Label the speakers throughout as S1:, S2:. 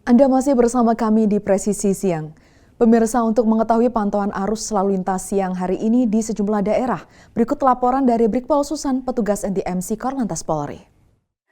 S1: Anda masih bersama kami di Presisi Siang. Pemirsa, untuk mengetahui pantauan arus lalu lintas siang hari ini di sejumlah daerah, berikut laporan dari Brigpol Susan, petugas NTMC Korlantas Polri.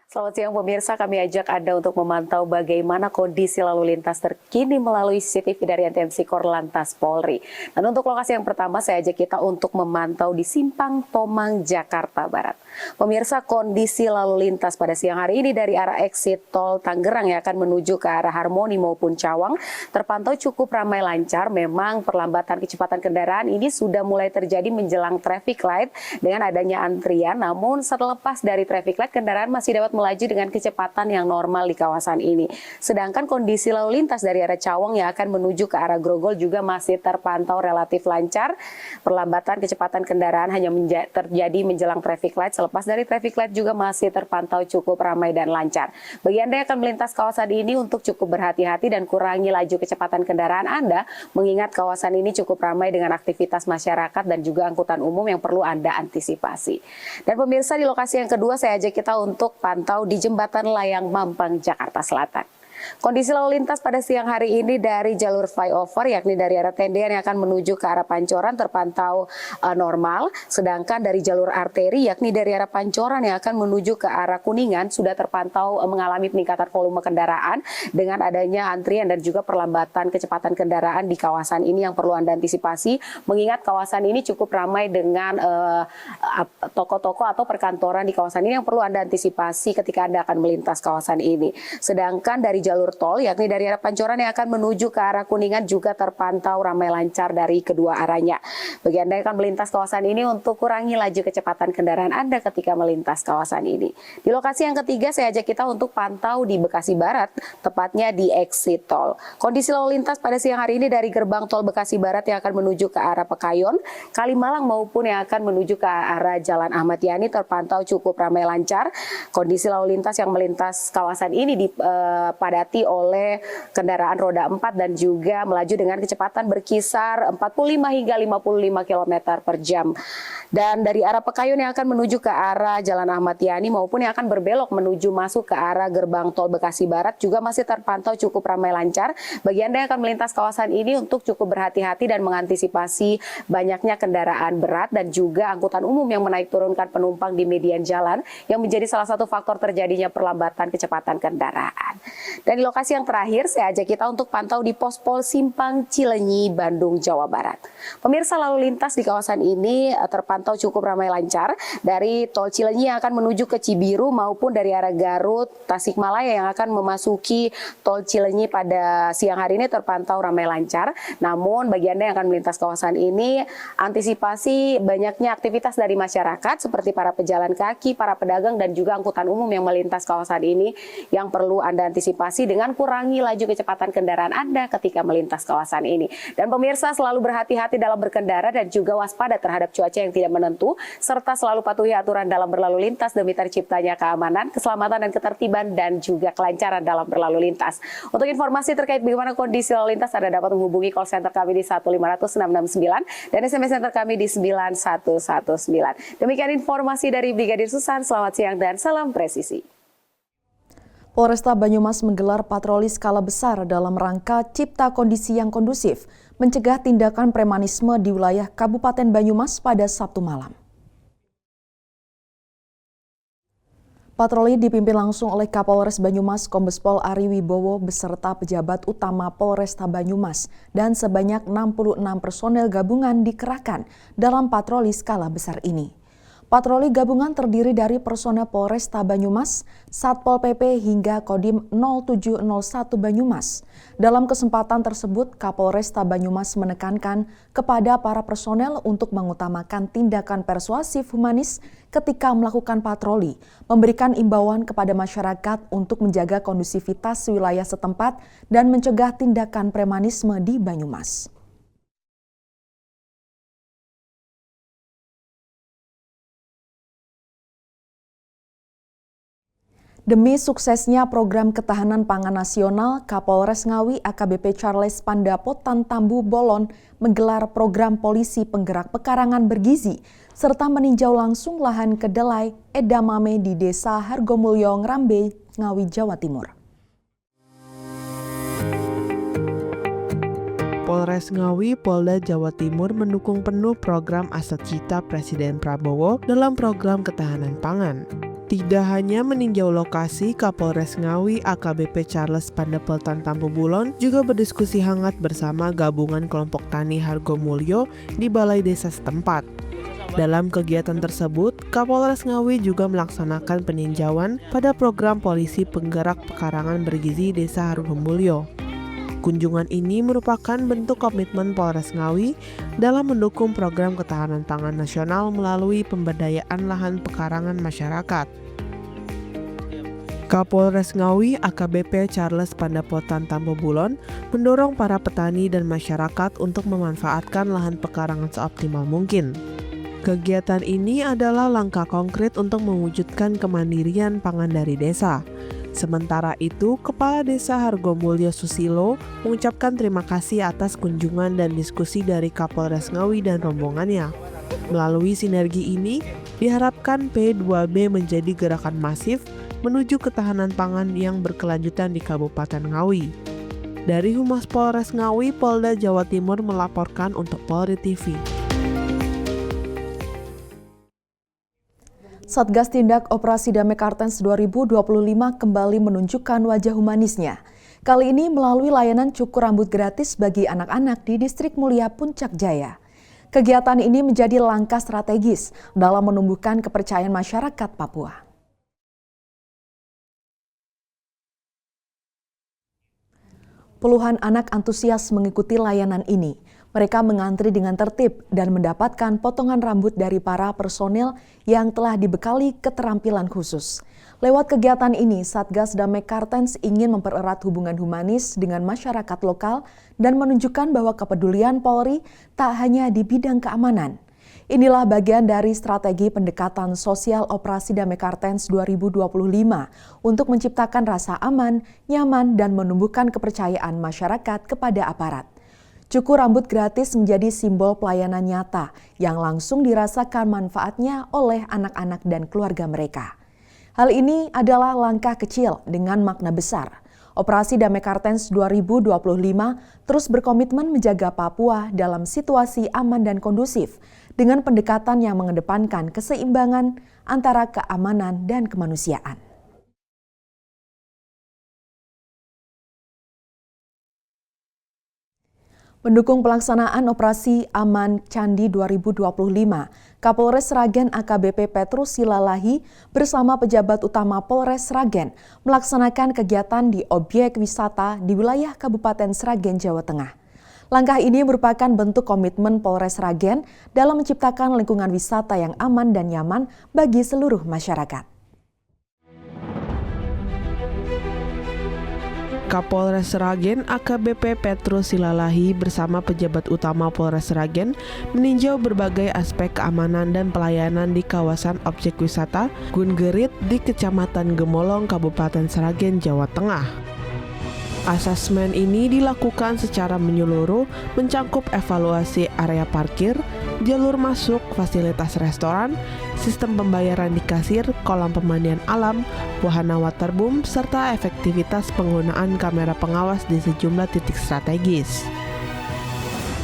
S2: Selamat siang pemirsa, kami ajak Anda untuk memantau bagaimana kondisi lalu lintas terkini melalui CCTV dari NTMC Korlantas Polri. Dan untuk lokasi yang pertama, saya ajak kita untuk memantau di Simpang Tomang, Jakarta Barat. Pemirsa, kondisi lalu lintas pada siang hari ini dari arah exit tol Tangerang yang akan menuju ke arah Harmoni maupun Cawang terpantau cukup ramai lancar. Memang perlambatan kecepatan kendaraan ini sudah mulai terjadi menjelang traffic light dengan adanya antrian. Namun selepas dari traffic light, kendaraan masih dapat melaju dengan kecepatan yang normal di kawasan ini. Sedangkan kondisi lalu lintas dari arah Cawang yang akan menuju ke arah Grogol juga masih terpantau relatif lancar. Perlambatan kecepatan kendaraan hanya terjadi menjelang traffic light. Selepas dari traffic light juga masih terpantau cukup ramai dan lancar. Bagi Anda yang akan melintas kawasan ini untuk cukup berhati-hati dan kurangi laju kecepatan kendaraan Anda, mengingat kawasan ini cukup ramai dengan aktivitas masyarakat dan juga angkutan umum yang perlu Anda antisipasi. Dan pemirsa, di lokasi yang kedua saya ajak kita untuk pantau di Jembatan Layang Mampang, Jakarta Selatan. Kondisi lalu lintas pada siang hari ini dari jalur flyover, yakni dari arah Tendean yang akan menuju ke arah Pancoran terpantau normal. Sedangkan dari jalur arteri, yakni dari arah Pancoran yang akan menuju ke arah Kuningan, sudah terpantau mengalami peningkatan volume kendaraan dengan adanya antrian dan juga perlambatan kecepatan kendaraan di kawasan ini yang perlu Anda antisipasi. Mengingat kawasan ini cukup ramai dengan toko-toko atau perkantoran di kawasan ini yang perlu Anda antisipasi ketika Anda akan melintas kawasan ini. Sedangkan dari jalur tol, yakni dari arah Pancoran yang akan menuju ke arah Kuningan juga terpantau ramai lancar dari kedua arahnya. Bagi Anda yang akan melintas kawasan ini untuk kurangi laju kecepatan kendaraan Anda ketika melintas kawasan ini. Di lokasi yang ketiga saya ajak kita untuk pantau di Bekasi Barat, tepatnya di exit tol. Kondisi lalu lintas pada siang hari ini dari gerbang tol Bekasi Barat yang akan menuju ke arah Pekayon, Kalimalang maupun yang akan menuju ke arah Jalan Ahmad Yani terpantau cukup ramai lancar. Kondisi lalu lintas yang melintas kawasan ini dipadati oleh kendaraan roda 4 dan juga melaju dengan kecepatan berkisar 45 hingga 55 km per jam. Dan dari arah Pekayon yang akan menuju ke arah Jalan Ahmad Yani maupun yang akan berbelok menuju masuk ke arah gerbang tol Bekasi Barat juga masih terpantau cukup ramai lancar. Bagi Anda yang akan melintas kawasan ini untuk cukup berhati-hati dan mengantisipasi banyaknya kendaraan berat dan juga angkutan umum yang menaik turunkan penumpang di median jalan yang menjadi salah satu faktor terjadinya perlambatan kecepatan kendaraan. Dan di lokasi yang terakhir, saya ajak kita untuk pantau di Pospol Simpang Cileunyi, Bandung, Jawa Barat. Pemirsa, lalu lintas di kawasan ini terpantau cukup ramai lancar dari tol Cileunyi yang akan menuju ke Cibiru maupun dari arah Garut, Tasikmalaya yang akan memasuki tol Cileunyi pada siang hari ini terpantau ramai lancar. Namun bagi Anda yang akan melintas kawasan ini, antisipasi banyaknya aktivitas dari masyarakat seperti para pejalan kaki, para pedagang dan juga angkutan umum yang melintas kawasan ini yang perlu Anda antisipasi dengan kurangi laju kecepatan kendaraan Anda ketika melintas kawasan ini. Dan pemirsa, selalu berhati-hati dalam berkendara dan juga waspada terhadap cuaca yang tidak menentu, serta selalu patuhi aturan dalam berlalu lintas demi terciptanya keamanan, keselamatan dan ketertiban dan juga kelancaran dalam berlalu lintas. Untuk informasi terkait bagaimana kondisi lalu lintas, Anda dapat menghubungi call center kami di 1500669 dan SMS center kami di 9119. Demikian informasi dari Brigadir Susan. Selamat siang dan salam presisi.
S1: Polresta Banyumas menggelar patroli skala besar dalam rangka cipta kondisi yang kondusif, mencegah tindakan premanisme di wilayah Kabupaten Banyumas pada Sabtu malam. Patroli dipimpin langsung oleh Kapolres Banyumas Kombes Pol Ari Wibowo beserta pejabat utama Polresta Banyumas dan sebanyak 66 personel gabungan dikerahkan dalam patroli skala besar ini. Patroli gabungan terdiri dari personel Polresta Banyumas, Satpol PP hingga Kodim 0701 Banyumas. Dalam kesempatan tersebut, Kapolresta Banyumas menekankan kepada para personel untuk mengutamakan tindakan persuasif humanis ketika melakukan patroli, memberikan imbauan kepada masyarakat untuk menjaga kondusivitas wilayah setempat dan mencegah tindakan premanisme di Banyumas. Demi suksesnya program ketahanan pangan nasional, Kapolres Ngawi AKBP Charles Pandapotan Tambu Bolon menggelar program polisi penggerak pekarangan bergizi serta meninjau langsung lahan kedelai edamame di Desa Hargomulyo, Ngrambe, Ngawi, Jawa Timur.
S3: Kapolres Ngawi, Polda Jawa Timur mendukung penuh program Aset Cita Presiden Prabowo dalam program ketahanan pangan. Tidak hanya meninjau lokasi, Kapolres Ngawi AKBP Charles Pandapeltan Tampu Bulon juga berdiskusi hangat bersama gabungan kelompok tani Hargomulyo di Balai Desa setempat. Dalam kegiatan tersebut, Kapolres Ngawi juga melaksanakan peninjauan pada program polisi penggerak pekarangan bergizi Desa Hargomulyo. Kunjungan ini merupakan bentuk komitmen Polres Ngawi dalam mendukung program ketahanan pangan nasional melalui pemberdayaan lahan pekarangan masyarakat. Kapolres Ngawi AKBP Charles Pandapeltan Tampu Bulon mendorong para petani dan masyarakat untuk memanfaatkan lahan pekarangan seoptimal mungkin. Kegiatan ini adalah langkah konkret untuk mewujudkan kemandirian pangan dari desa. Sementara itu, Kepala Desa Hargomulyo Susilo mengucapkan terima kasih atas kunjungan dan diskusi dari Kapolres Ngawi dan rombongannya. Melalui sinergi ini, diharapkan P2B menjadi gerakan masif menuju ketahanan pangan yang berkelanjutan di Kabupaten Ngawi. Dari Humas Polres Ngawi, Polda Jawa Timur melaporkan untuk Polri TV.
S1: Satgas Tindak Operasi Damai Kartens 2025 kembali menunjukkan wajah humanisnya. Kali ini melalui layanan cukur rambut gratis bagi anak-anak di Distrik Mulia Puncak Jaya. Kegiatan ini menjadi langkah strategis dalam menumbuhkan kepercayaan masyarakat Papua. Puluhan anak antusias mengikuti layanan ini. Mereka mengantri dengan tertib dan mendapatkan potongan rambut dari para personil yang telah dibekali keterampilan khusus. Lewat kegiatan ini, Satgas Damai Kartens ingin mempererat hubungan humanis dengan masyarakat lokal dan menunjukkan bahwa kepedulian Polri tak hanya di bidang keamanan. Inilah bagian dari strategi pendekatan sosial Operasi Damai Kartens 2025 untuk menciptakan rasa aman, nyaman, dan menumbuhkan kepercayaan masyarakat kepada aparat. Cukur rambut gratis menjadi simbol pelayanan nyata yang langsung dirasakan manfaatnya oleh anak-anak dan keluarga mereka. Hal ini adalah langkah kecil dengan makna besar. Operasi Damai Kartens 2025 terus berkomitmen menjaga Papua dalam situasi aman dan kondusif dengan pendekatan yang mengedepankan keseimbangan antara keamanan dan kemanusiaan. Mendukung pelaksanaan Operasi Aman Candi 2025, Kapolres Sragen AKBP Petrus Silalahi bersama pejabat utama Polres Sragen melaksanakan kegiatan di objek wisata di wilayah Kabupaten Sragen, Jawa Tengah. Langkah ini merupakan bentuk komitmen Polres Sragen dalam menciptakan lingkungan wisata yang aman dan nyaman bagi seluruh masyarakat.
S3: Kapolres Sragen AKBP Petrus Silalahi bersama pejabat utama Polres Sragen meninjau berbagai aspek keamanan dan pelayanan di kawasan objek wisata Gungerit di Kecamatan Gemolong, Kabupaten Sragen, Jawa Tengah. Asesmen ini dilakukan secara menyeluruh, mencakup evaluasi area parkir, jalur masuk, fasilitas restoran, sistem pembayaran di kasir, kolam pemandian alam, wahana waterboom, serta efektivitas penggunaan kamera pengawas di sejumlah titik strategis.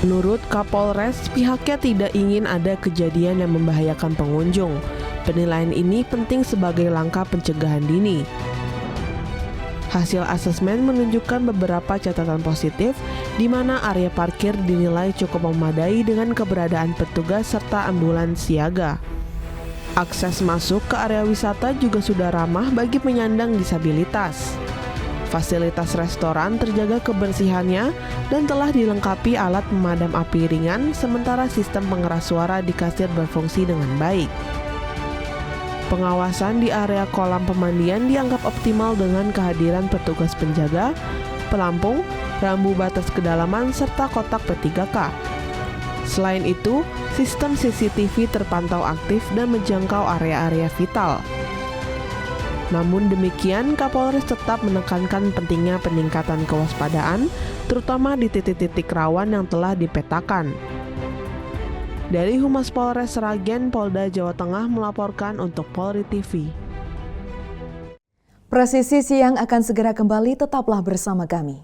S3: Menurut Kapolres, pihaknya tidak ingin ada kejadian yang membahayakan pengunjung. Penilaian ini penting sebagai langkah pencegahan dini. Hasil asesmen menunjukkan beberapa catatan positif, di mana area parkir dinilai cukup memadai dengan keberadaan petugas serta ambulans siaga. Akses masuk ke area wisata juga sudah ramah bagi penyandang disabilitas. Fasilitas restoran terjaga kebersihannya dan telah dilengkapi alat pemadam api ringan, sementara sistem pengeras suara di kasir berfungsi dengan baik. Pengawasan di area kolam pemandian dianggap optimal dengan kehadiran petugas penjaga, pelampung, rambu batas kedalaman, serta kotak P3K. Selain itu, sistem CCTV terpantau aktif dan menjangkau area-area vital. Namun demikian, Kapolres tetap menekankan pentingnya peningkatan kewaspadaan, terutama di titik-titik rawan yang telah dipetakan. Dari Humas Polres Sragen, Polda Jawa Tengah melaporkan untuk Polri TV.
S1: Presisi Siang akan segera kembali, tetaplah bersama kami.